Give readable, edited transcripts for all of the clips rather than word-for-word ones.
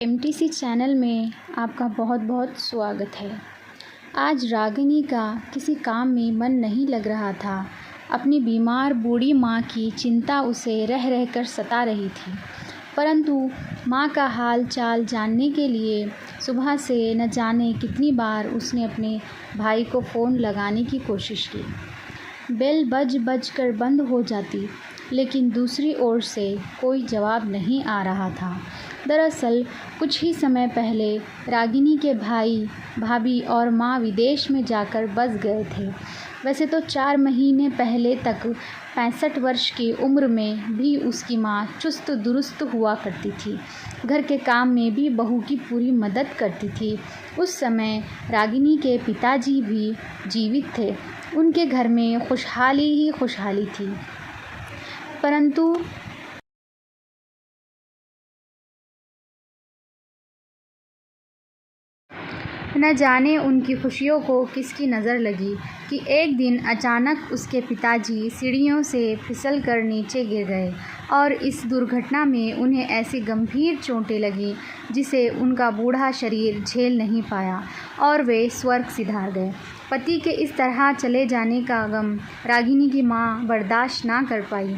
MTC channel में आपका बहुत बहुत स्वागत है। आज रागिनी का किसी काम में मन नहीं लग रहा था। अपनी बीमार बूढ़ी माँ की चिंता उसे रह रह कर सता रही थी, परंतु माँ का हाल चाल जानने के लिए सुबह से न जाने कितनी बार उसने अपने भाई को फ़ोन लगाने की कोशिश की। बेल बज कर बंद हो जाती, लेकिन दूसरी ओर से कोई जवाब नहीं आ रहा था। दरअसल कुछ ही समय पहले रागिनी के भाई भाभी और माँ विदेश में जाकर बस गए थे। वैसे तो 4 महीने पहले तक 65 वर्ष की उम्र में भी उसकी माँ चुस्त दुरुस्त हुआ करती थी। घर के काम में भी बहू की पूरी मदद करती थी। उस समय रागिनी के पिताजी भी जीवित थे। उनके घर में खुशहाली ही खुशहाली थी, परंतु न जाने उनकी खुशियों को किसकी नज़र लगी कि एक दिन अचानक उसके पिताजी सीढ़ियों से फिसल कर नीचे गिर गए और इस दुर्घटना में उन्हें ऐसी गंभीर चोटें लगीं जिसे उनका बूढ़ा शरीर झेल नहीं पाया और वे स्वर्ग सिधार गए। पति के इस तरह चले जाने का गम रागिनी की माँ बर्दाश्त ना कर पाई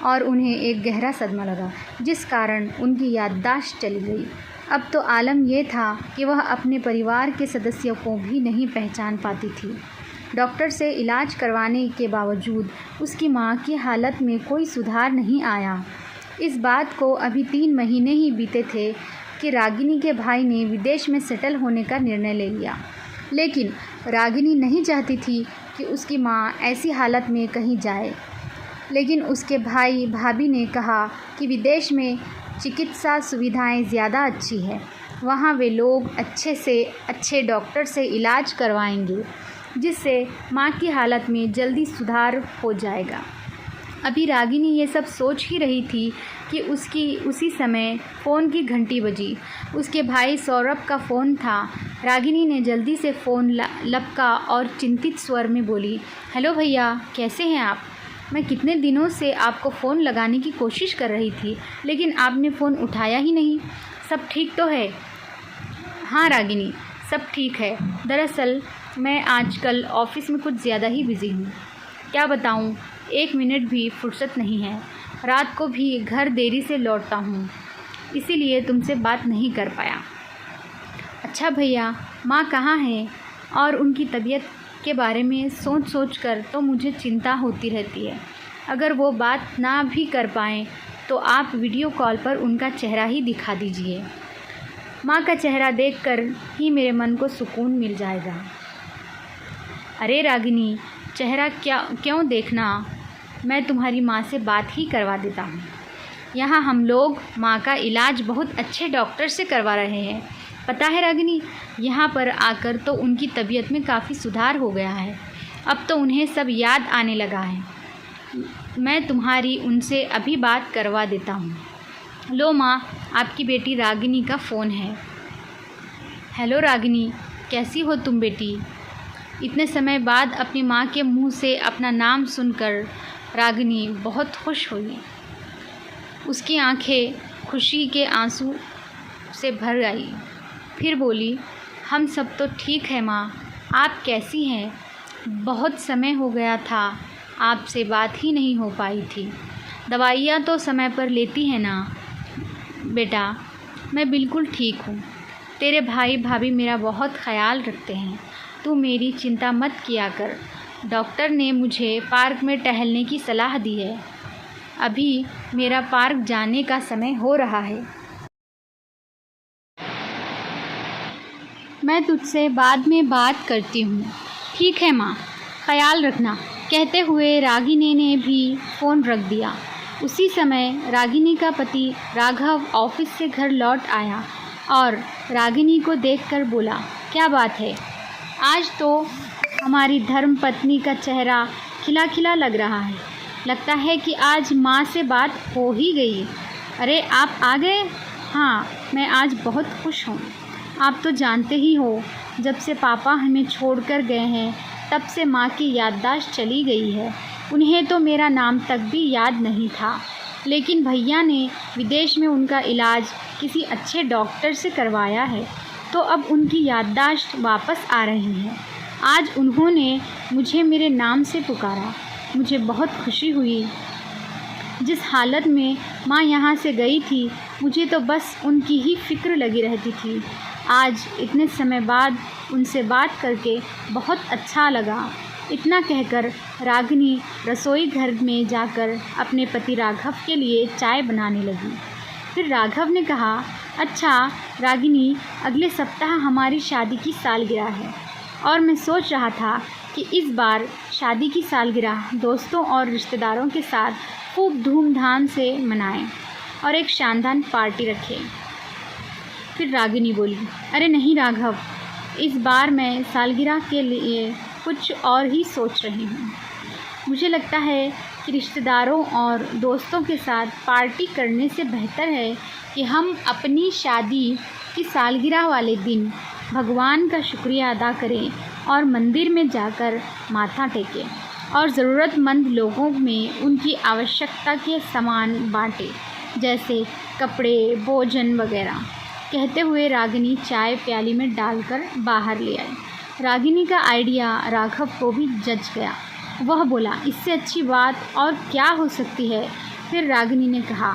और उन्हें एक गहरा सदमा लगा, जिस कारण उनकी याददाश्त चली गई। अब तो आलम यह था कि वह अपने परिवार के सदस्यों को भी नहीं पहचान पाती थी। डॉक्टर से इलाज करवाने के बावजूद उसकी माँ की हालत में कोई सुधार नहीं आया। इस बात को अभी 3 महीने ही बीते थे कि रागिनी के भाई ने विदेश में सेटल होने का निर्णय ले लिया, लेकिन रागिनी नहीं चाहती थी कि उसकी माँ ऐसी हालत में कहीं जाए। लेकिन उसके भाई भाभी ने कहा कि विदेश में चिकित्सा सुविधाएं ज़्यादा अच्छी है, वहाँ वे लोग अच्छे से अच्छे डॉक्टर से इलाज करवाएंगे, जिससे माँ की हालत में जल्दी सुधार हो जाएगा। अभी रागिनी ये सब सोच ही रही थी कि उसी समय फ़ोन की घंटी बजी। उसके भाई सौरभ का फ़ोन था। रागिनी ने जल्दी से फ़ोन लपका और चिंतित स्वर में बोली, हेलो भैया, कैसे हैं आप? मैं कितने दिनों से आपको फ़ोन लगाने की कोशिश कर रही थी, लेकिन आपने फ़ोन उठाया ही नहीं। सब ठीक तो है? हाँ रागिनी, सब ठीक है। दरअसल मैं आजकल ऑफ़िस में कुछ ज़्यादा ही बिज़ी हूँ। क्या बताऊँ, 1 मिनट भी फुर्सत नहीं है। रात को भी घर देरी से लौटता हूँ, इसीलिए तुमसे बात नहीं कर पाया। अच्छा भैया, माँ कहाँ हैं? और उनकी तबीयत के बारे में सोच कर तो मुझे चिंता होती रहती है। अगर वो बात ना भी कर पाएँ तो आप वीडियो कॉल पर उनका चेहरा ही दिखा दीजिए। माँ का चेहरा देखकर ही मेरे मन को सुकून मिल जाएगा। अरे रागिनी, चेहरा क्यों देखना, मैं तुम्हारी माँ से बात ही करवा देता हूँ। यहाँ हम लोग माँ का इलाज बहुत अच्छे डॉक्टर से करवा रहे हैं। पता है रागिनी, यहाँ पर आकर तो उनकी तबीयत में काफ़ी सुधार हो गया है। अब तो उन्हें सब याद आने लगा है। मैं तुम्हारी उनसे अभी बात करवा देता हूँ। लो माँ, आपकी बेटी रागिनी का फ़ोन है। हेलो रागिनी, कैसी हो तुम बेटी? इतने समय बाद अपनी माँ के मुंह से अपना नाम सुनकर रागिनी बहुत खुश हुई। उसकी आंखें खुशी के आंसू से भर आई। फिर बोली, हम सब तो ठीक है माँ, आप कैसी हैं? बहुत समय हो गया था, आपसे बात ही नहीं हो पाई थी। दवाइयाँ तो समय पर लेती हैं ना? बेटा, मैं बिल्कुल ठीक हूँ। तेरे भाई भाभी मेरा बहुत ख्याल रखते हैं। तू मेरी चिंता मत किया कर। डॉक्टर ने मुझे पार्क में टहलने की सलाह दी है। अभी मेरा पार्क जाने का समय हो रहा है। मैं तुझसे बाद में बात करती हूँ। ठीक है माँ, ख्याल रखना। कहते हुए रागिनी ने भी फ़ोन रख दिया। उसी समय रागिनी का पति राघव ऑफिस से घर लौट आया और रागिनी को देखकर बोला, क्या बात है, आज तो हमारी धर्मपत्नी का चेहरा खिला खिला लग रहा है। लगता है कि आज माँ से बात हो ही गई। अरे आप आ गए? हाँ, मैं आज बहुत खुश हूँ। आप तो जानते ही हो, जब से पापा हमें छोड़कर गए हैं तब से माँ की याददाश्त चली गई है। उन्हें तो मेरा नाम तक भी याद नहीं था, लेकिन भैया ने विदेश में उनका इलाज किसी अच्छे डॉक्टर से करवाया है तो अब उनकी याददाश्त वापस आ रही है। आज उन्होंने मुझे मेरे नाम से पुकारा। मुझे बहुत खुशी हुई। जिस हालत में माँ यहाँ से गई थी, मुझे तो बस उनकी ही फ़िक्र लगी रहती थी। आज इतने समय बाद उनसे बात करके बहुत अच्छा लगा। इतना कहकर रागिनी रसोई घर में जाकर अपने पति राघव के लिए चाय बनाने लगी। फिर राघव ने कहा, अच्छा रागिनी, अगले सप्ताह हमारी शादी की सालगिरह है और मैं सोच रहा था कि इस बार शादी की सालगिरह दोस्तों और रिश्तेदारों के साथ खूब धूमधाम से मनाएं और एक शानदार पार्टी रखें। फिर रागिनी बोली, अरे नहीं राघव, इस बार मैं सालगिरह के लिए कुछ और ही सोच रही हूँ। मुझे लगता है कि रिश्तेदारों और दोस्तों के साथ पार्टी करने से बेहतर है कि हम अपनी शादी की सालगिरह वाले दिन भगवान का शुक्रिया अदा करें और मंदिर में जाकर माथा टेकें और ज़रूरतमंद लोगों में उनकी आवश्यकता के सामान बांटें, जैसे कपड़े, भोजन वगैरह। कहते हुए रागिनी चाय प्याली में डालकर बाहर ले आई। रागिनी का आइडिया राघव को भी जच गया। वह बोला, इससे अच्छी बात और क्या हो सकती है। फिर रागिनी ने कहा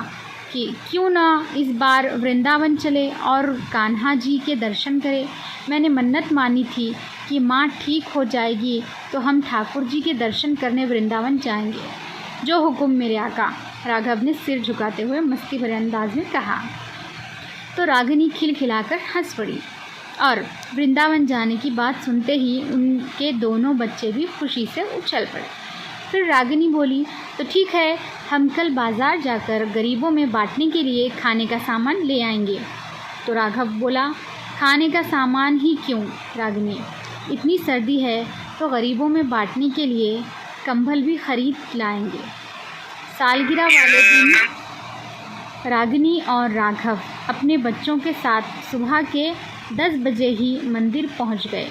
कि क्यों ना इस बार वृंदावन चले और कान्हा जी के दर्शन करें। मैंने मन्नत मानी थी कि माँ ठीक हो जाएगी तो हम ठाकुर जी के दर्शन करने वृंदावन जाएंगे। जो हुक्म मेरे आका, राघव ने सिर झुकाते हुए मस्ती भरे अंदाज में कहा। तो रागिनी खिलखिलाकर हंस पड़ी और वृंदावन जाने की बात सुनते ही उनके दोनों बच्चे भी खुशी से उछल पड़े। फिर रागिनी बोली, तो ठीक है, हम कल बाज़ार जाकर गरीबों में बांटने के लिए खाने का सामान ले आएंगे। तो राघव बोला, खाने का सामान ही क्यों रागिनी, इतनी सर्दी है तो गरीबों में बांटने के लिए कंबल भी खरीद लाएंगे। सालगिरह वाले दिन रागिनी और राघव अपने बच्चों के साथ सुबह के 10 बजे ही मंदिर पहुंच गए।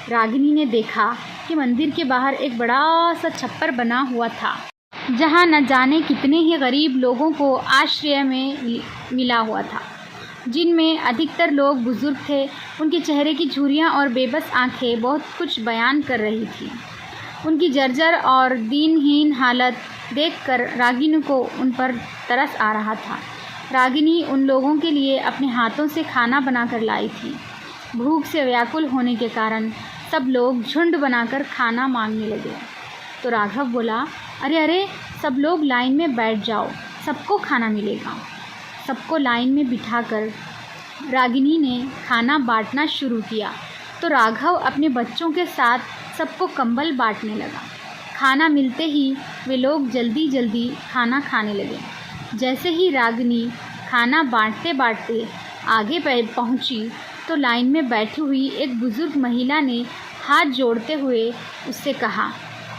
रागिनी ने देखा कि मंदिर के बाहर एक बड़ा सा छप्पर बना हुआ था, जहां न जाने कितने ही गरीब लोगों को आश्रय में मिला हुआ था, जिनमें अधिकतर लोग बुजुर्ग थे। उनके चेहरे की झुर्रियाँ और बेबस आंखें बहुत कुछ बयान कर रही थी। उनकी जर्जर और दीनहीन हालत देखकर रागिनी को उन पर तरस आ रहा था। रागिनी उन लोगों के लिए अपने हाथों से खाना बनाकर लाई थी। भूख से व्याकुल होने के कारण सब लोग झुंड बनाकर खाना मांगने लगे। तो राघव बोला, अरे अरे, सब लोग लाइन में बैठ जाओ, सबको खाना मिलेगा। सबको लाइन में बिठाकर रागिनी ने खाना बांटना शुरू किया। तो राघव अपने बच्चों के साथ सबको कंबल बांटने लगा। खाना मिलते ही वे लोग जल्दी जल्दी खाना खाने लगे। जैसे ही रागिनी खाना बांटते बांटते आगे पहुंची तो लाइन में बैठी हुई एक बुज़ुर्ग महिला ने हाथ जोड़ते हुए उससे कहा,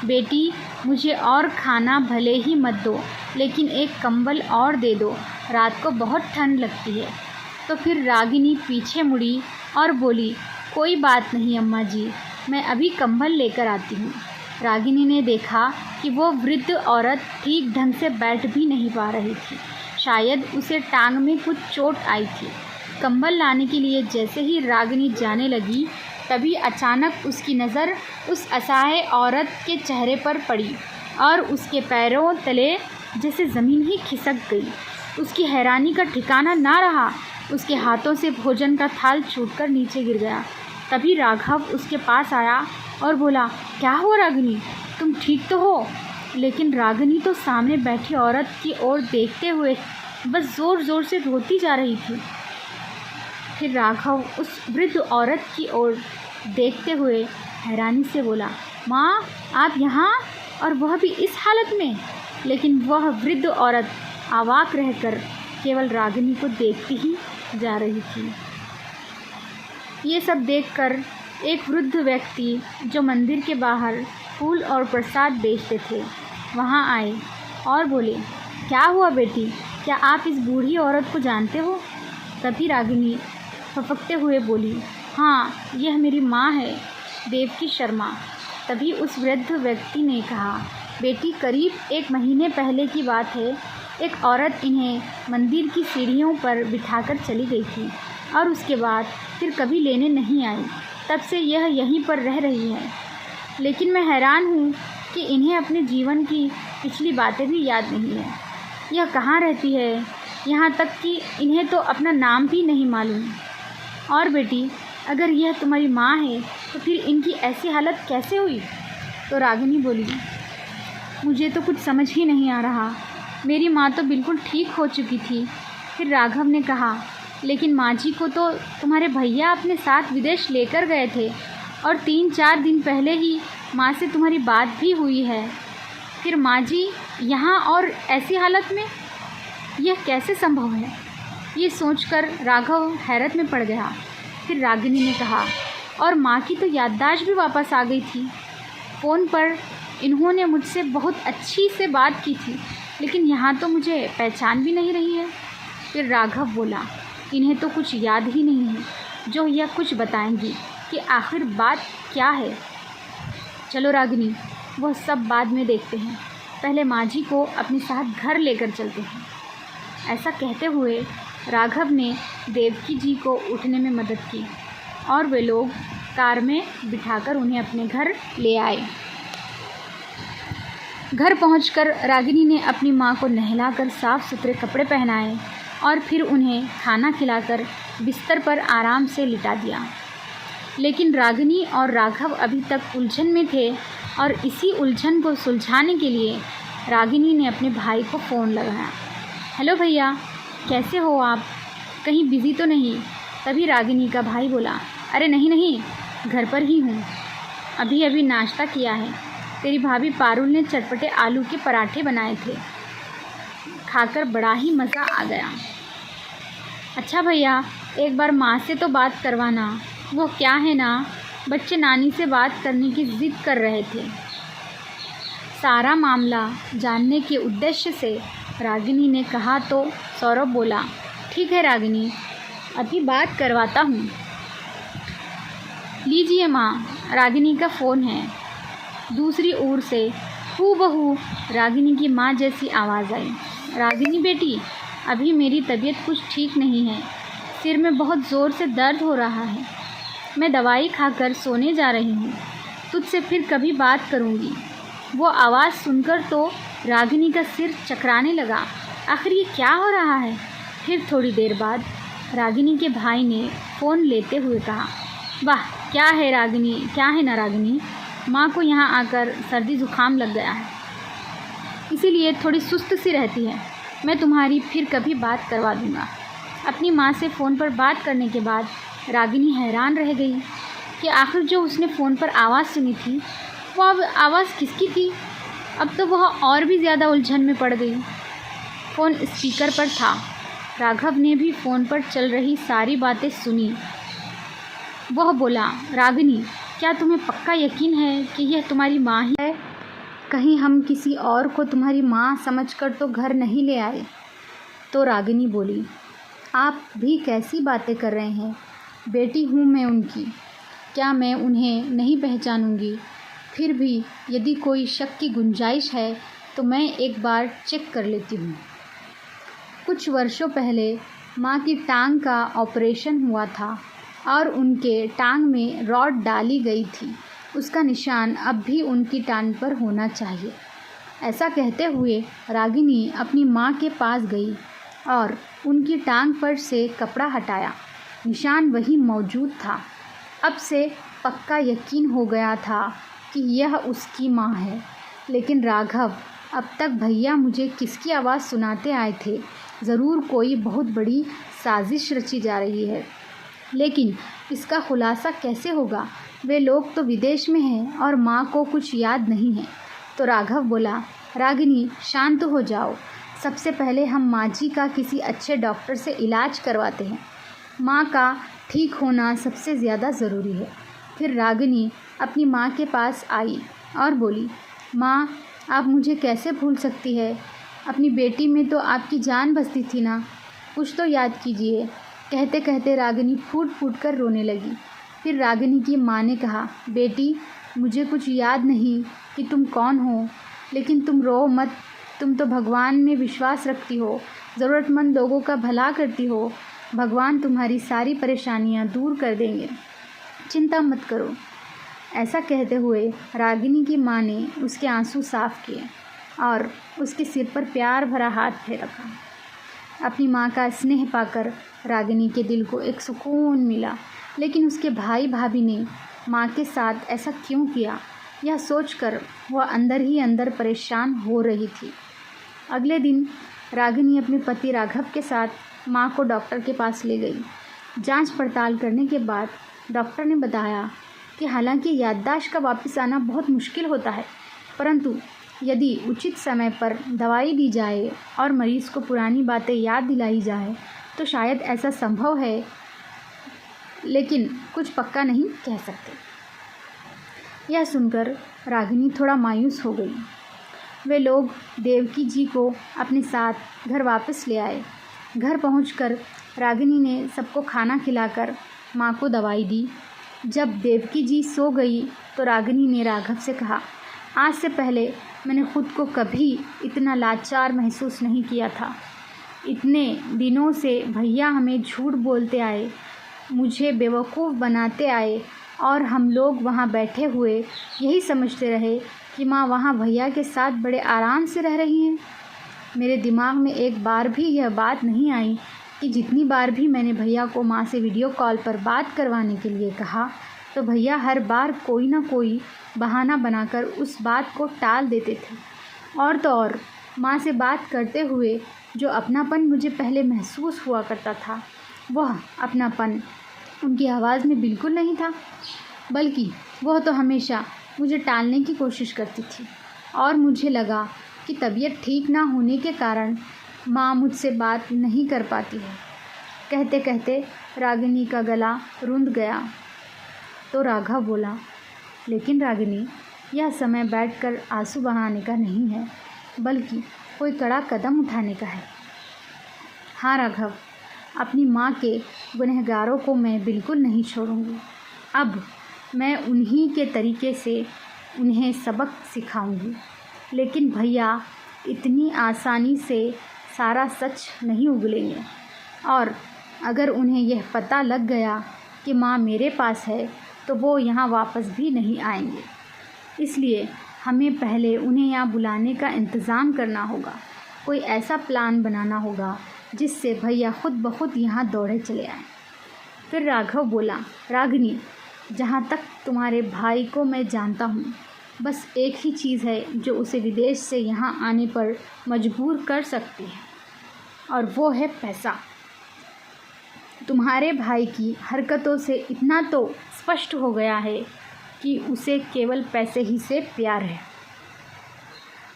बेटी, मुझे और खाना भले ही मत दो, लेकिन एक कंबल और दे दो, रात को बहुत ठंड लगती है। तो फिर रागिनी पीछे मुड़ी और बोली, कोई बात नहीं अम्मा जी, मैं अभी कंबल लेकर आती हूँ। रागिनी ने देखा कि वो वृद्ध औरत ठीक ढंग से बैठ भी नहीं पा रही थी। शायद उसे टांग में कुछ चोट आई थी। कंबल लाने के लिए जैसे ही रागिनी जाने लगी, तभी अचानक उसकी नज़र उस असहाय औरत के चेहरे पर पड़ी और उसके पैरों तले जैसे ज़मीन ही खिसक गई। उसकी हैरानी का ठिकाना ना रहा। उसके हाथों से भोजन का थाल छूटकर नीचे गिर गया। तभी राघव उसके पास आया और बोला, क्या हुआ रागिनी, तुम ठीक तो हो? लेकिन रागिनी तो सामने बैठी औरत की ओर देखते हुए बस ज़ोर ज़ोर से रोती जा रही थी। फिर राघव उस वृद्ध औरत की ओर देखते हुए हैरानी से बोला, माँ, आप यहाँ, और वह भी इस हालत में? लेकिन वह वृद्ध औरत अवाक रहकर केवल रागिनी को देखती ही जा रही थी। ये सब देखकर एक वृद्ध व्यक्ति जो मंदिर के बाहर फूल और प्रसाद बेचते थे वहाँ आए और बोले, क्या हुआ बेटी, क्या आप इस बूढ़ी औरत को जानते हो? तभी रागिनी फपकते हुए बोली, हाँ, यह मेरी माँ है, देवकी शर्मा। तभी उस वृद्ध व्यक्ति ने कहा, बेटी, करीब 1 महीने पहले की बात है एक औरत इन्हें मंदिर की सीढ़ियों पर बिठाकर चली गई थी और उसके बाद फिर कभी लेने नहीं आई। तब से यह यहीं पर रह रही है। लेकिन मैं हैरान हूँ कि इन्हें अपने जीवन की पिछली बातें भी याद नहीं है। यह कहाँ रहती है, यहाँ तक कि इन्हें तो अपना नाम भी नहीं मालूम। और बेटी, अगर यह तुम्हारी माँ है तो फिर इनकी ऐसी हालत कैसे हुई? तो रागिनी बोली, मुझे तो कुछ समझ ही नहीं आ रहा। मेरी माँ तो बिल्कुल ठीक हो चुकी थी। फिर राघव ने कहा, लेकिन माँ जी को तो तुम्हारे भैया अपने साथ विदेश लेकर गए थे और 3-4 दिन पहले ही माँ से तुम्हारी बात भी हुई है। फिर माँ जी यहाँ और ऐसी हालत में, यह कैसे संभव है? ये सोचकर राघव हैरत में पड़ गया। फिर रागिनी ने कहा, और माँ की तो याददाश्त भी वापस आ गई थी। फ़ोन पर इन्होंने मुझसे बहुत अच्छी से बात की थी, लेकिन यहाँ तो मुझे पहचान भी नहीं रही है। फिर राघव बोला, इन्हें तो कुछ याद ही नहीं है जो यह कुछ बताएंगी कि आखिर बात क्या है। चलो रागिनी, वह सब बाद में देखते हैं। पहले माँ जी को अपने साथ घर लेकर चलते हैं। ऐसा कहते हुए राघव ने देवकी जी को उठने में मदद की और वे लोग कार में बिठाकर उन्हें अपने घर ले आए। घर पहुंचकर रागिनी ने अपनी माँ को नहलाकर साफ़ सुथरे कपड़े पहनाए और फिर उन्हें खाना खिलाकर बिस्तर पर आराम से लिटा दिया। लेकिन रागिनी और राघव अभी तक उलझन में थे और इसी उलझन को सुलझाने के लिए रागिनी ने अपने भाई को फ़ोन लगाया। हेलो भैया, कैसे हो आप? कहीं बिज़ी तो नहीं? तभी रागिनी का भाई बोला, अरे नहीं, घर पर ही हूँ। अभी अभी नाश्ता किया है। तेरी भाभी पारुल ने चटपटे आलू के पराठे बनाए थे, खाकर बड़ा ही मज़ा आ गया। अच्छा भैया, एक बार माँ से तो बात करवाना। वो क्या है ना, बच्चे नानी से बात करने की ज़िद कर रहे थे। सारा मामला जानने के उद्देश्य से रागिनी ने कहा तो सौरभ बोला, ठीक है रागिनी, अभी बात करवाता हूँ। लीजिए माँ, रागिनी का फ़ोन है। दूसरी ओर से हूबहू रागिनी की माँ जैसी आवाज़ आई, रागिनी बेटी, अभी मेरी तबीयत कुछ ठीक नहीं है। सिर में बहुत ज़ोर से दर्द हो रहा है। मैं दवाई खाकर सोने जा रही हूँ। तुझसे फिर कभी बात करूँगी। वो आवाज़ सुनकर तो रागिनी का सिर चकराने लगा। आखिर ये क्या हो रहा है? फिर थोड़ी देर बाद रागिनी के भाई ने फ़ोन लेते हुए कहा, वाह, क्या है रागिनी, क्या है ना रागिनी, माँ को यहाँ आकर सर्दी ज़ुकाम लग गया है, इसीलिए थोड़ी सुस्त सी रहती है। मैं तुम्हारी फिर कभी बात करवा दूँगा। अपनी माँ से फ़ोन पर बात करने के बाद रागिनी हैरान रह गई कि आखिर जो उसने फ़ोन पर आवाज़ सुनी थी वो आवाज़ किसकी थी। अब तो वह और भी ज़्यादा उलझन में पड़ गई। फ़ोन स्पीकर पर था। राघव ने भी फ़ोन पर चल रही सारी बातें सुनी। वह बोला, रागिनी, क्या तुम्हें पक्का यकीन है कि यह तुम्हारी माँ ही है? कहीं हम किसी और को तुम्हारी माँ समझकर तो घर नहीं ले आए? तो रागिनी बोली, आप भी कैसी बातें कर रहे हैं? बेटी हूँ मैं उनकी, क्या मैं उन्हें नहीं पहचानूंगी? फिर भी यदि कोई शक की गुंजाइश है तो मैं एक बार चेक कर लेती हूँ। कुछ वर्षों पहले माँ की टांग का ऑपरेशन हुआ था और उनके टांग में रॉड डाली गई थी। उसका निशान अब भी उनकी टांग पर होना चाहिए। ऐसा कहते हुए रागिनी अपनी माँ के पास गई और उनकी टांग पर से कपड़ा हटाया। निशान वही मौजूद था। अब से पक्का यकीन हो गया था कि यह उसकी माँ है। लेकिन राघव, अब तक भैया मुझे किसकी आवाज़ सुनाते आए थे। ज़रूर कोई बहुत बड़ी साजिश रची जा रही है, लेकिन इसका खुलासा कैसे होगा? वे लोग तो विदेश में हैं और माँ को कुछ याद नहीं है। तो राघव बोला, रागिनी, शांत हो जाओ। सबसे पहले हम माँ जी का किसी अच्छे डॉक्टर से इलाज करवाते हैं। माँ का ठीक होना सबसे ज़्यादा ज़रूरी है। फिर रागिनी अपनी माँ के पास आई और बोली, माँ, आप मुझे कैसे भूल सकती है? अपनी बेटी में तो आपकी जान बसती थी ना, कुछ तो याद कीजिए। कहते कहते रागिनी फूट फूट कर रोने लगी। फिर रागिनी की माँ ने कहा, बेटी, मुझे कुछ याद नहीं कि तुम कौन हो, लेकिन तुम रो मत। तुम तो भगवान में विश्वास रखती हो, ज़रूरतमंद लोगों का भला करती हो। भगवान तुम्हारी सारी परेशानियां दूर कर देंगे, चिंता मत करो। ऐसा कहते हुए रागिनी की माँ ने उसके आंसू साफ किए और उसके सिर पर प्यार भरा हाथ फेर रखा। अपनी माँ का स्नेह पाकर रागिनी के दिल को एक सुकून मिला, लेकिन उसके भाई भाभी ने माँ के साथ ऐसा क्यों किया, यह सोचकर वह अंदर ही अंदर परेशान हो रही थी। अगले दिन रागिनी अपने पति राघव के साथ माँ को डॉक्टर के पास ले गई। जांच पड़ताल करने के बाद डॉक्टर ने बताया कि हालांकि याददाश्त का वापस आना बहुत मुश्किल होता है, परंतु यदि उचित समय पर दवाई दी जाए और मरीज़ को पुरानी बातें याद दिलाई जाए तो शायद ऐसा संभव है, लेकिन कुछ पक्का नहीं कह सकते। यह सुनकर रागिनी थोड़ा मायूस हो गई। वे लोग देवकी जी को अपने साथ घर वापस ले आए। घर पहुंचकर रागिनी ने सबको खाना खिलाकर माँ को दवाई दी। जब देवकी जी सो गई तो रागिनी ने राघव से कहा, आज से पहले मैंने खुद को कभी इतना लाचार महसूस नहीं किया था। इतने दिनों से भैया हमें झूठ बोलते आए, मुझे बेवकूफ़ बनाते आए और हम लोग वहाँ बैठे हुए यही समझते रहे कि माँ वहाँ भैया के साथ बड़े आराम से रह रही हैं। मेरे दिमाग में एक बार भी यह बात नहीं आई कि जितनी बार भी मैंने भैया को माँ से वीडियो कॉल पर बात करवाने के लिए कहा तो भैया हर बार कोई ना कोई बहाना बनाकर उस बात को टाल देते थे। और तो और माँ से बात करते हुए जो अपनापन मुझे पहले महसूस हुआ करता था, वह अपनापन उनकी आवाज़ में बिल्कुल नहीं था, बल्कि वह तो हमेशा मुझे टालने की कोशिश करती थी। और मुझे लगा कि तबीयत ठीक ना होने के कारण माँ मुझसे बात नहीं कर पाती है। कहते कहते रागिनी का गला रुंध गया तो राघव बोला, लेकिन रागिनी, यह समय बैठकर आंसू बहाने का नहीं है, बल्कि कोई कड़ा कदम उठाने का है। हाँ राघव, अपनी माँ के गुनहगारों को मैं बिल्कुल नहीं छोड़ूंगी। अब मैं उन्हीं के तरीके से उन्हें सबक सिखाऊंगी। लेकिन भैया इतनी आसानी से सारा सच नहीं उगलेंगे, और अगर उन्हें यह पता लग गया कि माँ मेरे पास है तो वो यहाँ वापस भी नहीं आएंगे। इसलिए हमें पहले उन्हें यहाँ बुलाने का इंतज़ाम करना होगा। कोई ऐसा प्लान बनाना होगा जिससे भैया खुद ब खुद यहाँ दौड़े चले आएँ। फिर राघव बोला, रागिनी, जहाँ तक तुम्हारे भाई को मैं जानता हूँ, बस एक ही चीज़ है जो उसे विदेश से यहाँ आने पर मजबूर कर सकती है, और वो है पैसा। तुम्हारे भाई की हरकतों से इतना तो स्पष्ट हो गया है कि उसे केवल पैसे ही से प्यार है।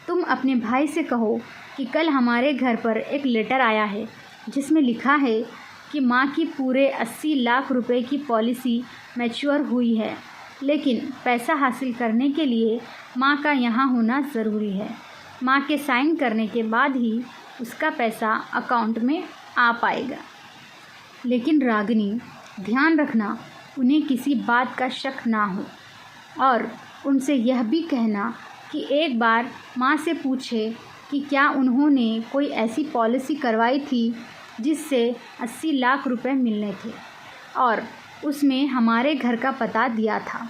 तुम अपने भाई से कहो कि कल हमारे घर पर एक लेटर आया है जिसमें लिखा है कि माँ की पूरे 80 लाख रुपए की पॉलिसी मैच्योर हुई है, लेकिन पैसा हासिल करने के लिए माँ का यहाँ होना ज़रूरी है। माँ के साइन करने के बाद ही उसका पैसा अकाउंट में आ पाएगा। लेकिन रागिनी, ध्यान रखना उन्हें किसी बात का शक ना हो, और उनसे यह भी कहना कि एक बार माँ से पूछे कि क्या उन्होंने कोई ऐसी पॉलिसी करवाई थी जिससे 80 लाख रुपए मिलने थे, और उसमें हमारे घर का पता दिया था।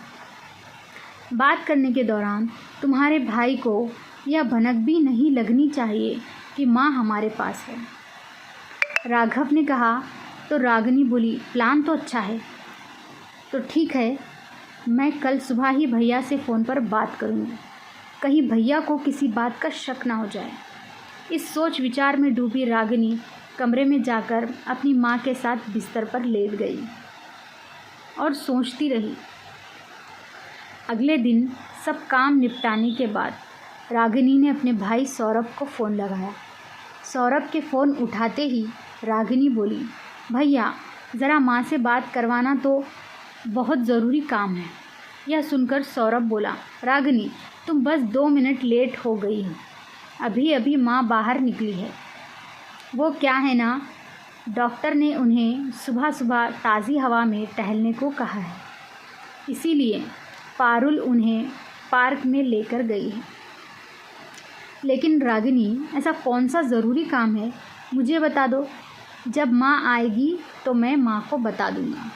बात करने के दौरान तुम्हारे भाई को यह भनक भी नहीं लगनी चाहिए कि माँ हमारे पास है। राघव ने कहा तो रागिनी बोली, प्लान तो अच्छा है, तो ठीक है, मैं कल सुबह ही भैया से फ़ोन पर बात करूँगी, कहीं भैया को किसी बात का शक ना हो जाए। इस सोच विचार में डूबी रागिनी कमरे में जाकर अपनी माँ के साथ बिस्तर पर लेट गई और सोचती रही। अगले दिन सब काम निपटाने के बाद रागिनी ने अपने भाई सौरभ को फ़ोन लगाया। सौरभ के फ़ोन उठाते ही रागिनी बोली, भैया ज़रा माँ से बात करवाना, तो बहुत ज़रूरी काम है। यह सुनकर सौरभ बोला, रागिनी तुम बस 2 मिनट लेट हो गई हो, अभी अभी माँ बाहर निकली है। वो क्या है ना, डॉक्टर ने उन्हें सुबह सुबह ताज़ी हवा में टहलने को कहा है, इसीलिए पारुल उन्हें पार्क में लेकर गई है। लेकिन रागिनी, ऐसा कौन सा ज़रूरी काम है, मुझे बता दो। जब माँ आएगी तो मैं माँ को बता दूँगा।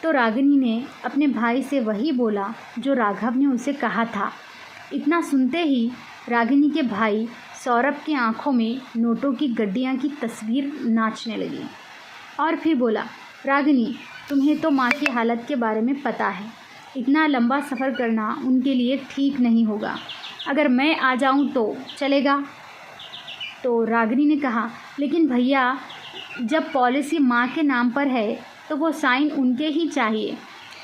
तो रागिनी ने अपने भाई से वही बोला जो राघव ने उसे कहा था। इतना सुनते ही रागिनी के भाई सौरभ की आंखों में नोटों की गड्डियाँ की तस्वीर नाचने लगी और फिर बोला, रागिनी, तुम्हें तो माँ की हालत के बारे में पता है। इतना लंबा सफ़र करना उनके लिए ठीक नहीं होगा। अगर मैं आ जाऊँ तो चलेगा? तो रागिनी ने कहा, लेकिन भैया, जब पॉलिसी माँ के नाम पर है तो वो साइन उनके ही चाहिए।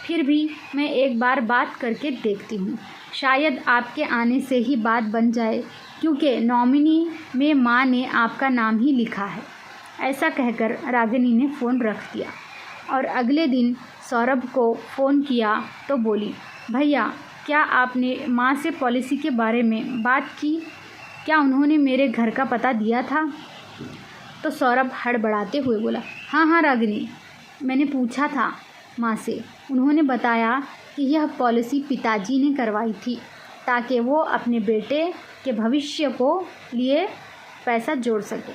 फिर भी मैं एक बार बात करके देखती हूँ, शायद आपके आने से ही बात बन जाए, क्योंकि नॉमिनी में माँ ने आपका नाम ही लिखा है। ऐसा कहकर रागिनी ने फ़ोन रख दिया और अगले दिन सौरभ को फ़ोन किया तो बोली, भैया, क्या आपने माँ से पॉलिसी के बारे में बात की? क्या उन्होंने मेरे घर का पता दिया था? तो सौरभ हड़बड़ाते हुए बोला, हाँ रागिनी, मैंने पूछा था माँ से। उन्होंने बताया कि यह पॉलिसी पिताजी ने करवाई थी ताकि वो अपने बेटे के भविष्य को लिए पैसा जोड़ सके।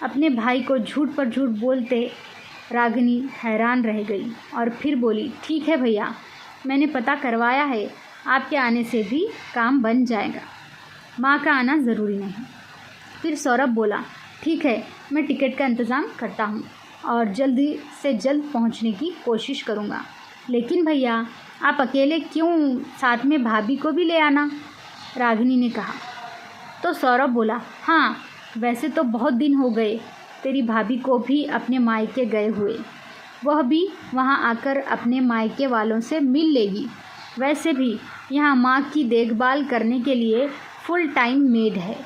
अपने भाई को झूठ पर झूठ बोलते रागिनी हैरान रह गई और फिर बोली, ठीक है भैया, मैंने पता करवाया है, आपके आने से भी काम बन जाएगा, माँ का आना ज़रूरी नहीं। फिर सौरभ बोला, ठीक है, मैं टिकट का इंतज़ाम करता हूँ और जल्दी से जल्द पहुँचने की कोशिश करूँगा। लेकिन भैया, आप अकेले क्यों, साथ में भाभी को भी ले आना, रागिनी ने कहा। तो सौरभ बोला, हाँ, वैसे तो बहुत दिन हो गए तेरी भाभी को भी अपने मायके गए हुए, वह भी वहाँ आकर अपने मायके वालों से मिल लेगी। वैसे भी यहाँ माँ की देखभाल करने के लिए फुल टाइम मेड है,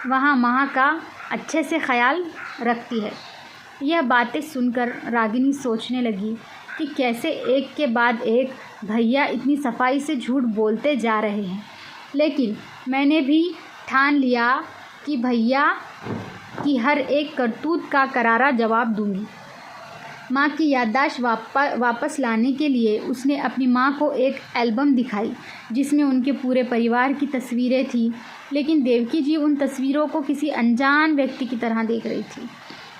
वहाँ माँ का अच्छे से ख्याल रखती है। यह बातें सुनकर रागिनी सोचने लगी कि कैसे एक के बाद एक भैया इतनी सफाई से झूठ बोलते जा रहे हैं। लेकिन मैंने भी ठान लिया कि भैया की हर एक करतूत का करारा जवाब दूंगी। माँ की याददाश्त वापस लाने के लिए उसने अपनी माँ को एक एल्बम दिखाई जिसमें उनके पूरे परिवार की तस्वीरें थी। लेकिन देवकी जी उन तस्वीरों को किसी अनजान व्यक्ति की तरह देख रही थी।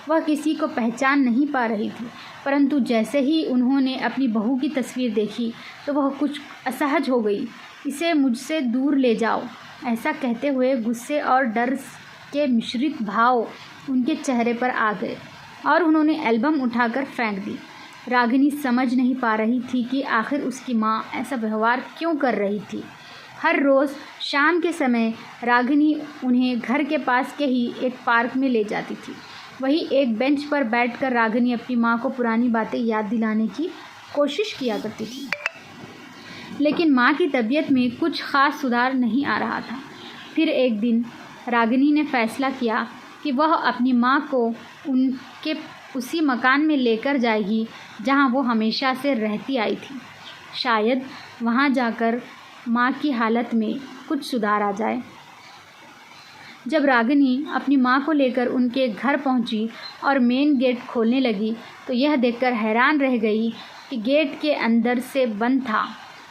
वह किसी को पहचान नहीं पा रही थी, परंतु जैसे ही उन्होंने अपनी बहू की तस्वीर देखी तो वह कुछ असहज हो गई। इसे मुझसे दूर ले जाओ, ऐसा कहते हुए गुस्से और डर के मिश्रित भाव उनके चेहरे पर आ गए और उन्होंने एल्बम उठाकर फेंक दी। रागिनी समझ नहीं पा रही थी कि आखिर उसकी माँ ऐसा व्यवहार क्यों कर रही थी। हर रोज़ शाम के समय रागिनी उन्हें घर के पास के ही एक पार्क में ले जाती थी। वहीं एक बेंच पर बैठकर रागिनी अपनी माँ को पुरानी बातें याद दिलाने की कोशिश किया करती थी। लेकिन माँ की तबीयत में कुछ ख़ास सुधार नहीं आ रहा था। फिर एक दिन रागिनी ने फैसला किया कि वह अपनी माँ को उनके उसी मकान में लेकर जाएगी जहाँ वो हमेशा से रहती आई थी। शायद वहाँ जाकर माँ की हालत में कुछ सुधार आ जाए। जब रागिनी अपनी माँ को लेकर उनके घर पहुँची और मेन गेट खोलने लगी तो यह देखकर हैरान रह गई कि गेट के अंदर से बंद था।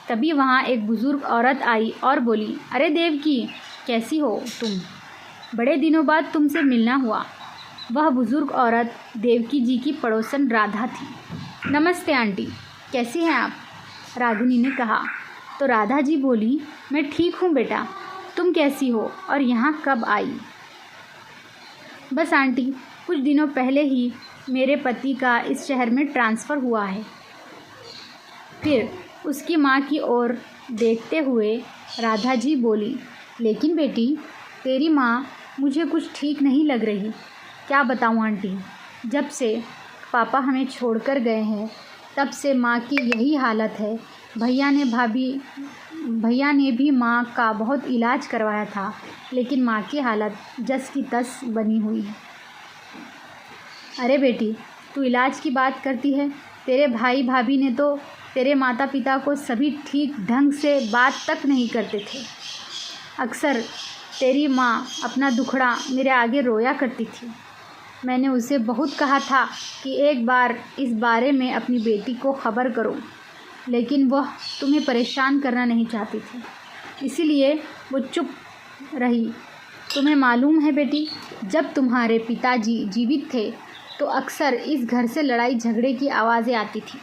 तभी वहाँ एक बुज़ुर्ग औरत आई और बोली, अरे देवकी, कैसी हो तुम? बड़े दिनों बाद तुमसे मिलना हुआ। वह बुज़ुर्ग औरत देवकी जी की पड़ोसन राधा थी। नमस्ते आंटी, कैसी हैं आप? रागिनी ने कहा। तो राधा जी बोली, मैं ठीक हूँ बेटा, तुम कैसी हो और यहाँ कब आई? बस आंटी, कुछ दिनों पहले ही मेरे पति का इस शहर में ट्रांसफ़र हुआ है। फिर उसकी माँ की ओर देखते हुए राधा जी बोली, लेकिन बेटी, तेरी माँ मुझे कुछ ठीक नहीं लग रही। क्या बताऊँ आंटी, जब से पापा हमें छोड़कर गए हैं तब से माँ की यही हालत है। भैया ने भी माँ का बहुत इलाज करवाया था, लेकिन माँ की हालत जस की तस बनी हुई है। अरे बेटी, तू इलाज की बात करती है, तेरे भाई भाभी ने तो तेरे माता पिता को सभी ठीक ढंग से बात तक नहीं करते थे। अक्सर तेरी माँ अपना दुखड़ा मेरे आगे रोया करती थी। मैंने उसे बहुत कहा था कि एक बार इस बारे में अपनी बेटी को खबर करो, लेकिन वह तुम्हें परेशान करना नहीं चाहती थी, इसीलिए वो रही। तुम्हें मालूम है बेटी, जब तुम्हारे पिताजी जीवित थे तो अक्सर इस घर से लड़ाई झगड़े की आवाज़ें आती थी।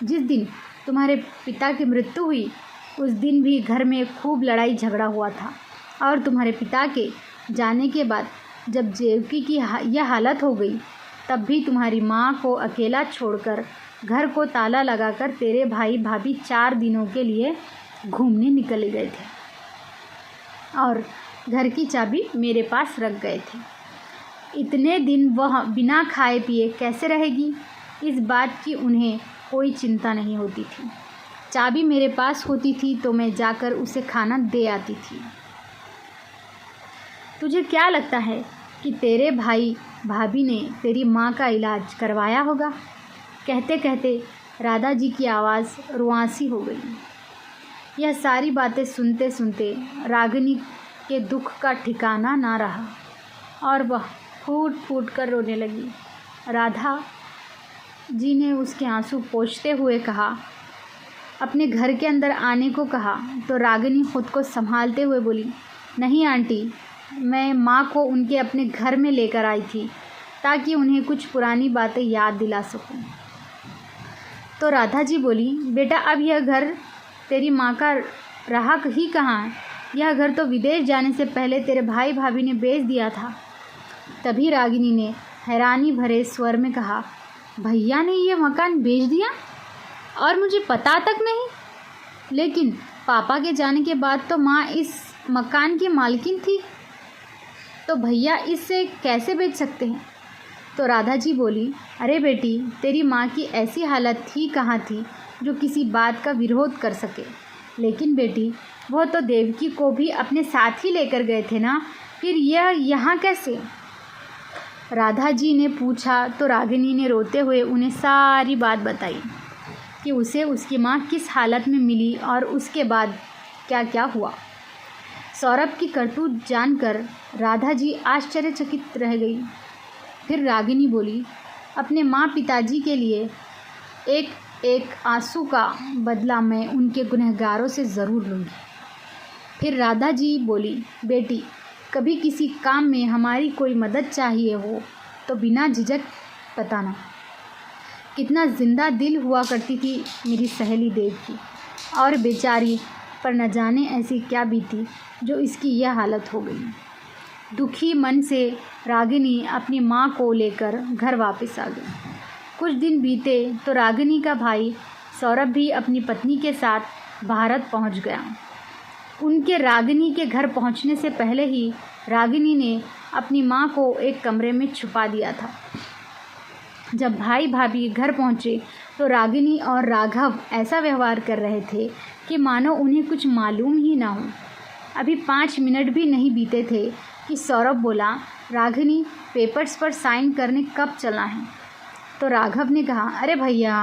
जिस दिन तुम्हारे पिता की मृत्यु हुई उस दिन भी घर में खूब लड़ाई झगड़ा हुआ था। और तुम्हारे पिता के जाने के बाद जब देवकी की यह हालत हो गई तब भी तुम्हारी माँ को अकेला छोड़कर घर को ताला लगाकर तेरे भाई भाभी 4 दिनों के लिए घूमने निकले गए थे और घर की चाबी मेरे पास रख गए थे। इतने दिन वह बिना खाए पिए कैसे रहेगी, इस बात की उन्हें कोई चिंता नहीं होती थी। चाबी मेरे पास होती थी तो मैं जाकर उसे खाना दे आती थी। तुझे क्या लगता है कि तेरे भाई भाभी ने तेरी माँ का इलाज करवाया होगा? कहते कहते राधा जी की आवाज़ रुआंसी हो गई। यह सारी बातें सुनते सुनते रागिनी के दुख का ठिकाना ना रहा और वह फूट फूट कर रोने लगी। राधा जी ने उसके आंसू पोंछते हुए कहा, अपने घर के अंदर आने को कहा तो रागिनी खुद को संभालते हुए बोली, नहीं आंटी, मैं माँ को उनके अपने घर में लेकर आई थी ताकि उन्हें कुछ पुरानी बातें याद दिला सकूं। तो राधा जी बोली, बेटा अब यह घर तेरी माँ का रहा ही कहाँ है? यह घर तो विदेश जाने से पहले तेरे भाई भाभी ने बेच दिया था। तभी रागिनी ने हैरानी भरे स्वर में कहा, भैया ने यह मकान बेच दिया और मुझे पता तक नहीं? लेकिन पापा के जाने के बाद तो माँ इस मकान की मालकिन थी, तो भैया इससे कैसे बेच सकते हैं? तो राधा जी बोली, अरे बेटी, तेरी माँ की ऐसी हालत थी कहाँ थी जो किसी बात का विरोध कर सके। लेकिन बेटी, वह तो देवकी को भी अपने साथ ही लेकर गए थे ना, फिर यह यहाँ कैसे? राधा जी ने पूछा तो रागिनी ने रोते हुए उन्हें सारी बात बताई कि उसे उसकी माँ किस हालत में मिली और उसके बाद क्या क्या हुआ। सौरभ की करतूत जानकर राधा जी आश्चर्यचकित रह गई। फिर रागिनी बोली, अपने माँ पिताजी के लिए एक एक आंसू का बदला मैं उनके गुनहगारों से ज़रूर लूँगी। फिर राधा जी बोली, बेटी, कभी किसी काम में हमारी कोई मदद चाहिए हो तो बिना झिझक बताना। कितना जिंदा दिल हुआ करती थी मेरी सहेली देवकी, और बेचारी पर न जाने ऐसी क्या बीती जो इसकी यह हालत हो गई। दुखी मन से रागिनी अपनी माँ को लेकर घर वापस आ गई। कुछ दिन बीते तो रागिनी का भाई सौरभ भी अपनी पत्नी के साथ भारत पहुँच गया। उनके रागिनी के घर पहुँचने से पहले ही रागिनी ने अपनी माँ को एक कमरे में छुपा दिया था। जब भाई भाभी घर पहुँचे तो रागिनी और राघव ऐसा व्यवहार कर रहे थे कि मानो उन्हें कुछ मालूम ही ना हो। अभी 5 मिनट भी नहीं बीते थे कि सौरभ बोला, रागिनी, पेपर्स पर साइन करने कब चलना है? तो राघव ने कहा, अरे भैया,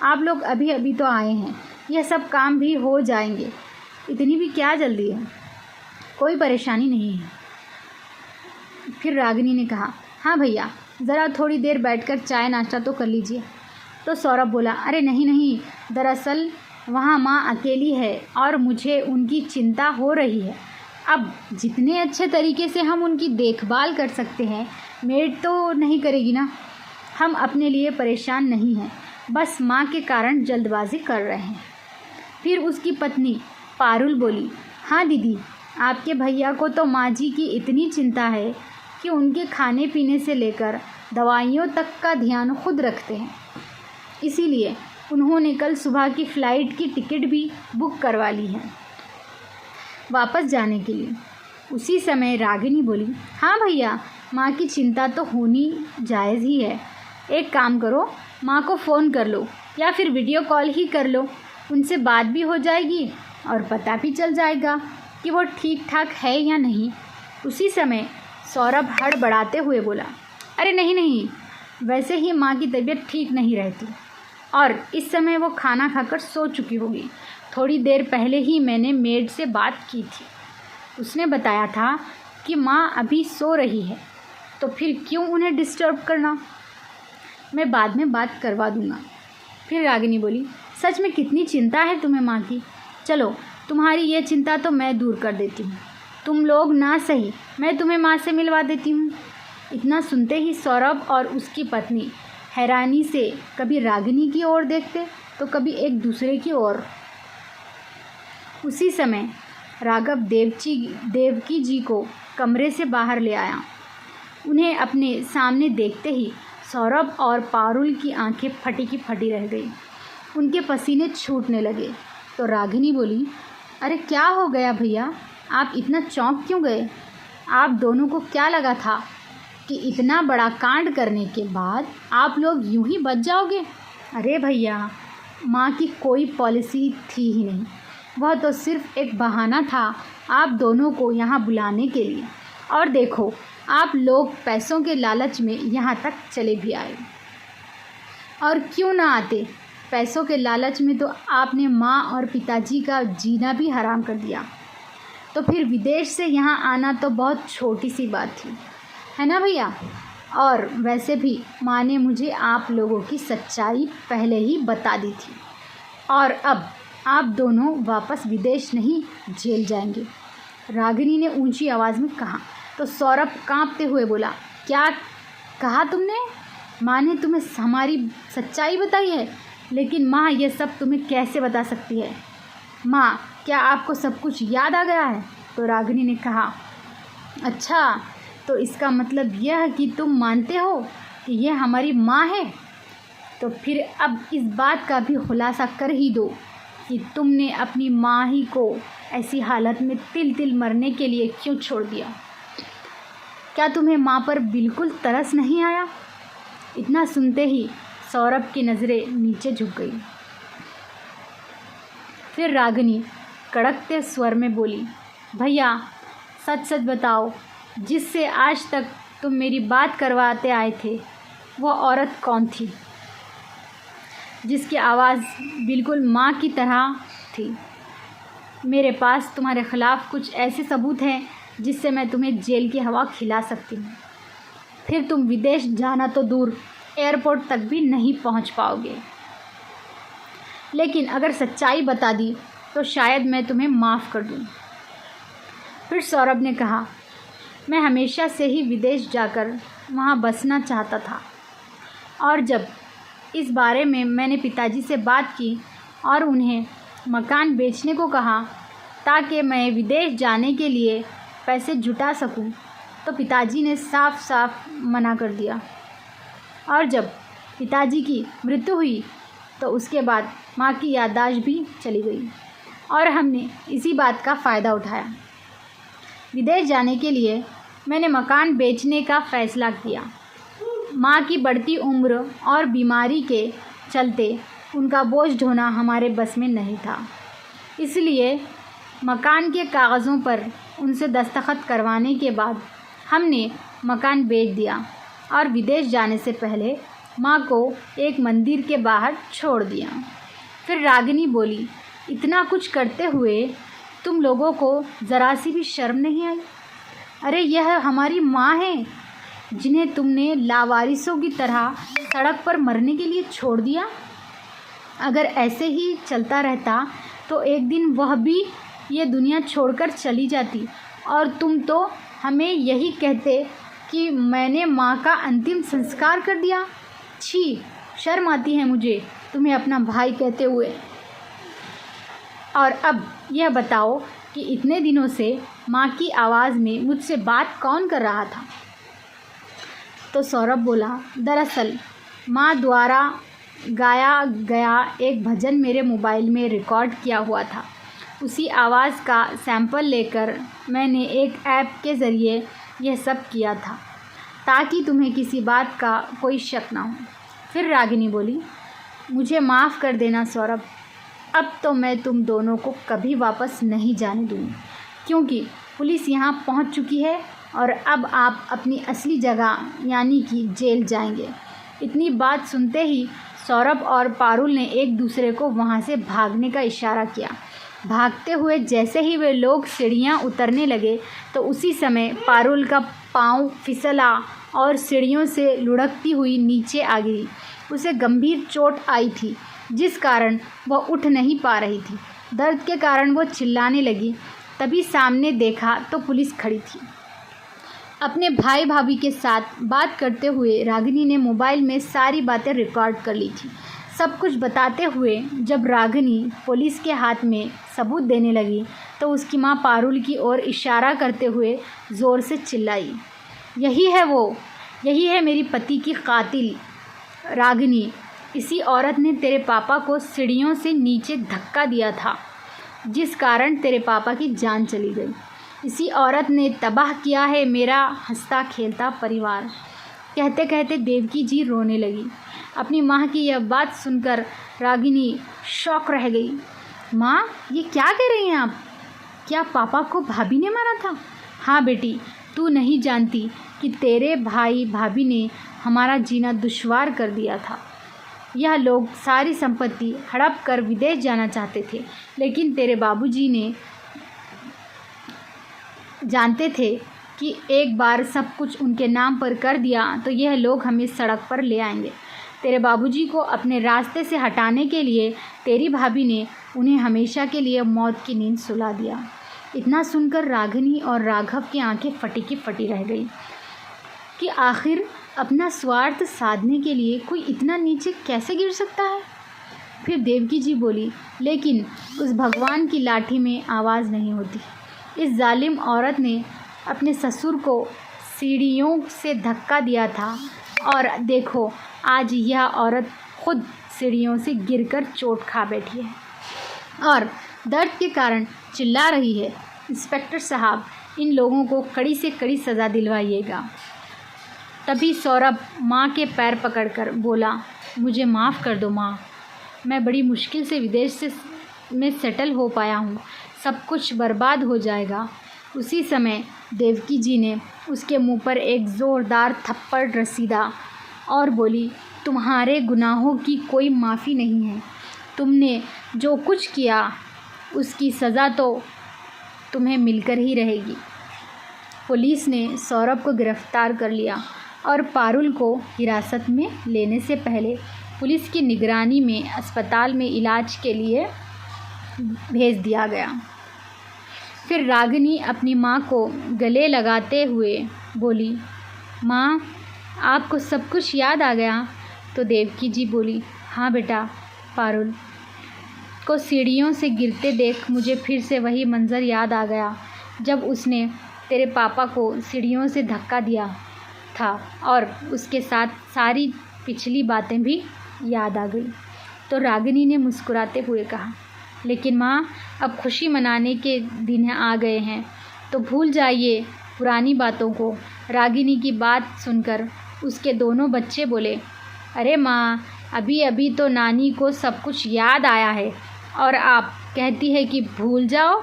आप लोग अभी अभी तो आए हैं, यह सब काम भी हो जाएंगे, इतनी भी क्या जल्दी है, कोई परेशानी नहीं है। फिर रागिनी ने कहा, हाँ भैया, ज़रा थोड़ी देर बैठकर चाय नाश्ता तो कर लीजिए। तो सौरभ बोला, अरे नहीं नहीं, दरअसल वहाँ माँ अकेली है और मुझे उनकी चिंता हो रही है। अब जितने अच्छे तरीके से हम उनकी देखभाल कर सकते हैं, मेड तो नहीं करेगी ना। हम अपने लिए परेशान नहीं हैं, बस माँ के कारण जल्दबाजी कर रहे हैं। फिर उसकी पत्नी पारुल बोली, हाँ दीदी, आपके भैया को तो माँ जी की इतनी चिंता है कि उनके खाने पीने से लेकर दवाइयों तक का ध्यान खुद रखते हैं। इसीलिए उन्होंने कल सुबह की फ़्लाइट की टिकट भी बुक करवा ली है वापस जाने के लिए। उसी समय रागिनी बोली, हाँ भैया, माँ की चिंता तो होनी जायज़ ही है। एक काम करो, माँ को फ़ोन कर लो या फिर वीडियो कॉल ही कर लो, उनसे बात भी हो जाएगी और पता भी चल जाएगा कि वो ठीक ठाक है या नहीं। उसी समय सौरभ हड़बड़ाते हुए बोला, अरे नहीं नहीं, वैसे ही माँ की तबीयत ठीक नहीं रहती और इस समय वो खाना खाकर सो चुकी होगी। थोड़ी देर पहले ही मैंने मेड से बात की थी, उसने बताया था कि माँ अभी सो रही है, तो फिर क्यों उन्हें डिस्टर्ब करना, मैं बाद में बात करवा दूँगा। फिर रागिनी बोली, सच में कितनी चिंता है तुम्हें माँ की। चलो, तुम्हारी ये चिंता तो मैं दूर कर देती हूँ। तुम लोग ना सही, मैं तुम्हें माँ से मिलवा देती हूँ। इतना सुनते ही सौरभ और उसकी पत्नी हैरानी से कभी रागिनी की ओर देखते तो कभी एक दूसरे की ओर। उसी समय राघव देवकी जी को कमरे से बाहर ले आया। उन्हें अपने सामने देखते ही सौरभ और पारुल की आंखें फटी की फटी रह गई। उनके पसीने छूटने लगे तो रागिनी बोली, अरे क्या हो गया भैया, आप इतना चौंक क्यों गए? आप दोनों को क्या लगा था कि इतना बड़ा कांड करने के बाद आप लोग यूं ही बच जाओगे? अरे भैया, माँ की कोई पॉलिसी थी ही नहीं, वह तो सिर्फ एक बहाना था आप दोनों को यहाँ बुलाने के लिए। और देखो, आप लोग पैसों के लालच में यहाँ तक चले भी आए। और क्यों ना आते, पैसों के लालच में तो आपने माँ और पिताजी का जीना भी हराम कर दिया। तो फिर विदेश से यहाँ आना तो बहुत छोटी सी बात थी, है ना भैया? और वैसे भी माँ ने मुझे आप लोगों की सच्चाई पहले ही बता दी थी। और अब आप दोनों वापस विदेश नहीं, जेल जाएंगे, रागिनी ने ऊंची आवाज़ में कहा। तो सौरभ कांपते हुए बोला, क्या कहा तुमने? माँ ने तुम्हें हमारी सच्चाई बताई है? लेकिन माँ, ये सब तुम्हें कैसे बता सकती है? माँ, क्या आपको सब कुछ याद आ गया है? तो रागिनी ने कहा, अच्छा, तो इसका मतलब यह है कि तुम मानते हो कि यह हमारी माँ है? तो फिर अब इस बात का भी खुलासा कर ही दो कि तुमने अपनी माँ ही को ऐसी हालत में तिल तिल मरने के लिए क्यों छोड़ दिया? क्या तुम्हें माँ पर बिल्कुल तरस नहीं आया? इतना सुनते ही सौरभ की नज़रें नीचे झुक गई। फिर रागिनी कड़कते स्वर में बोली, भैया सच सच बताओ, जिससे आज तक तुम मेरी बात करवाते आए थे वो औरत कौन थी, जिसकी आवाज़ बिल्कुल माँ की तरह थी? मेरे पास तुम्हारे ख़िलाफ़ कुछ ऐसे सबूत हैं जिससे मैं तुम्हें जेल की हवा खिला सकती हूँ। फिर तुम विदेश जाना तो दूर, एयरपोर्ट तक भी नहीं पहुँच पाओगे। लेकिन अगर सच्चाई बता दी तो शायद मैं तुम्हें माफ़ कर दूँ। फिर सौरभ ने कहा, मैं हमेशा से ही विदेश जाकर वहाँ बसना चाहता था, और जब इस बारे में मैंने पिताजी से बात की और उन्हें मकान बेचने को कहा ताकि मैं विदेश जाने के लिए पैसे जुटा सकूं, तो पिताजी ने साफ साफ मना कर दिया। और जब पिताजी की मृत्यु हुई तो उसके बाद माँ की याददाश्त भी चली गई और हमने इसी बात का फ़ायदा उठाया। विदेश जाने के लिए मैंने मकान बेचने का फ़ैसला किया। माँ की बढ़ती उम्र और बीमारी के चलते उनका बोझ ढोना हमारे बस में नहीं था, इसलिए मकान के कागज़ों पर उनसे दस्तखत करवाने के बाद हमने मकान बेच दिया और विदेश जाने से पहले माँ को एक मंदिर के बाहर छोड़ दिया। फिर रागिनी बोली, इतना कुछ करते हुए तुम लोगों को ज़रा सी भी शर्म नहीं आई? अरे यह हमारी माँ है जिन्हें तुमने लावारिसों की तरह सड़क पर मरने के लिए छोड़ दिया। अगर ऐसे ही चलता रहता तो एक दिन वह भी ये दुनिया छोड़कर चली जाती और तुम तो हमें यही कहते कि मैंने माँ का अंतिम संस्कार कर दिया। छी, शर्म आती है मुझे तुम्हें अपना भाई कहते हुए। और अब यह बताओ कि इतने दिनों से माँ की आवाज़ में मुझसे बात कौन कर रहा था? तो सौरभ बोला, दरअसल माँ द्वारा गाया गया एक भजन मेरे मोबाइल में रिकॉर्ड किया हुआ था। उसी आवाज़ का सैंपल लेकर मैंने एक ऐप के ज़रिए यह सब किया था ताकि तुम्हें किसी बात का कोई शक ना हो। फिर रागिनी बोली, मुझे माफ़ कर देना सौरभ, अब तो मैं तुम दोनों को कभी वापस नहीं जाने दूँगी, क्योंकि पुलिस यहाँ पहुँच चुकी है और अब आप अपनी असली जगह यानी कि जेल जाएंगे। इतनी बात सुनते ही सौरभ और पारुल ने एक दूसरे को वहाँ से भागने का इशारा किया। भागते हुए जैसे ही वे लोग सीढ़ियाँ उतरने लगे तो उसी समय पारुल का पाँव फिसला और सीढ़ियों से लुढ़कती हुई नीचे आ गिरी। उसे गंभीर चोट आई थी जिस कारण वह उठ नहीं पा रही थी। दर्द के कारण वो चिल्लाने लगी, तभी सामने देखा तो पुलिस खड़ी थी। अपने भाई भाभी के साथ बात करते हुए रागिनी ने मोबाइल में सारी बातें रिकॉर्ड कर ली थी। सब कुछ बताते हुए जब रागिनी पुलिस के हाथ में सबूत देने लगी तो उसकी माँ पारुल की ओर इशारा करते हुए ज़ोर से चिल्लाई, यही है वो, यही है मेरी पति की कातिल रागिनी। इसी औरत ने तेरे पापा को सीढ़ियों से नीचे धक्का दिया था, जिस कारण तेरे पापा की जान चली गई। इसी औरत ने तबाह किया है मेरा हंसता खेलता परिवार। कहते कहते देवकी जी रोने लगी। अपनी माँ की यह बात सुनकर रागिनी शॉक रह गई। माँ, ये क्या कह रही हैं आप? क्या पापा को भाभी ने मारा था? हाँ बेटी, तू नहीं जानती कि तेरे भाई भाभी ने हमारा जीना दुश्वार कर दिया था। यह लोग सारी संपत्ति हड़प कर विदेश जाना चाहते थे, लेकिन तेरे बाबूजी ने जानते थे कि एक बार सब कुछ उनके नाम पर कर दिया तो यह लोग हमें सड़क पर ले आएंगे। तेरे बाबूजी को अपने रास्ते से हटाने के लिए तेरी भाभी ने उन्हें हमेशा के लिए मौत की नींद सुला दिया। इतना सुनकर रागिनी और राघव की आंखें फटी की फटी रह गई कि आखिर अपना स्वार्थ साधने के लिए कोई इतना नीचे कैसे गिर सकता है। फिर देवकी जी बोली, लेकिन उस भगवान की लाठी में आवाज़ नहीं होती। इस जालिम औरत ने अपने ससुर को सीढ़ियों से धक्का दिया था और देखो आज यह औरत खुद सीढ़ियों से गिरकर चोट खा बैठी है और दर्द के कारण चिल्ला रही है। इंस्पेक्टर साहब, इन लोगों को कड़ी से कड़ी सज़ा दिलवाइएगा। तभी सौरभ माँ के पैर पकड़कर बोला, मुझे माफ़ कर दो माँ, मैं बड़ी मुश्किल से विदेश में सेटल हो पाया हूँ, सब कुछ बर्बाद हो जाएगा। उसी समय देवकी जी ने उसके मुंह पर एक ज़ोरदार थप्पड़ रसीदा और बोली, तुम्हारे गुनाहों की कोई माफ़ी नहीं है। तुमने जो कुछ किया उसकी सज़ा तो तुम्हें मिलकर ही रहेगी। पुलिस ने सौरभ को गिरफ्तार कर लिया और पारुल को हिरासत में लेने से पहले पुलिस की निगरानी में अस्पताल में इलाज के लिए भेज दिया गया। फिर रागिनी अपनी माँ को गले लगाते हुए बोली, माँ, आपको सब कुछ याद आ गया? तो देवकी जी बोली, हाँ बेटा, पारुल को सीढ़ियों से गिरते देख मुझे फिर से वही मंज़र याद आ गया जब उसने तेरे पापा को सीढ़ियों से धक्का दिया था और उसके साथ सारी पिछली बातें भी याद आ गई। तो रागिनी ने मुस्कुराते हुए कहा, लेकिन माँ, अब खुशी मनाने के दिन आ गए हैं, तो भूल जाइए पुरानी बातों को। रागिनी की बात सुनकर उसके दोनों बच्चे बोले, अरे माँ, अभी अभी तो नानी को सब कुछ याद आया है और आप कहती है कि भूल जाओ।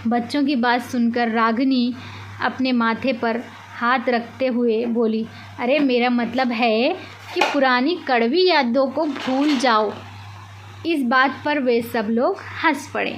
बच्चों की बात सुनकर रागिनी अपने माथे पर हाथ रखते हुए बोली, अरे मेरा मतलब है कि पुरानी कड़वी यादों को भूल जाओ। इस बात पर वे सब लोग हंस पड़े।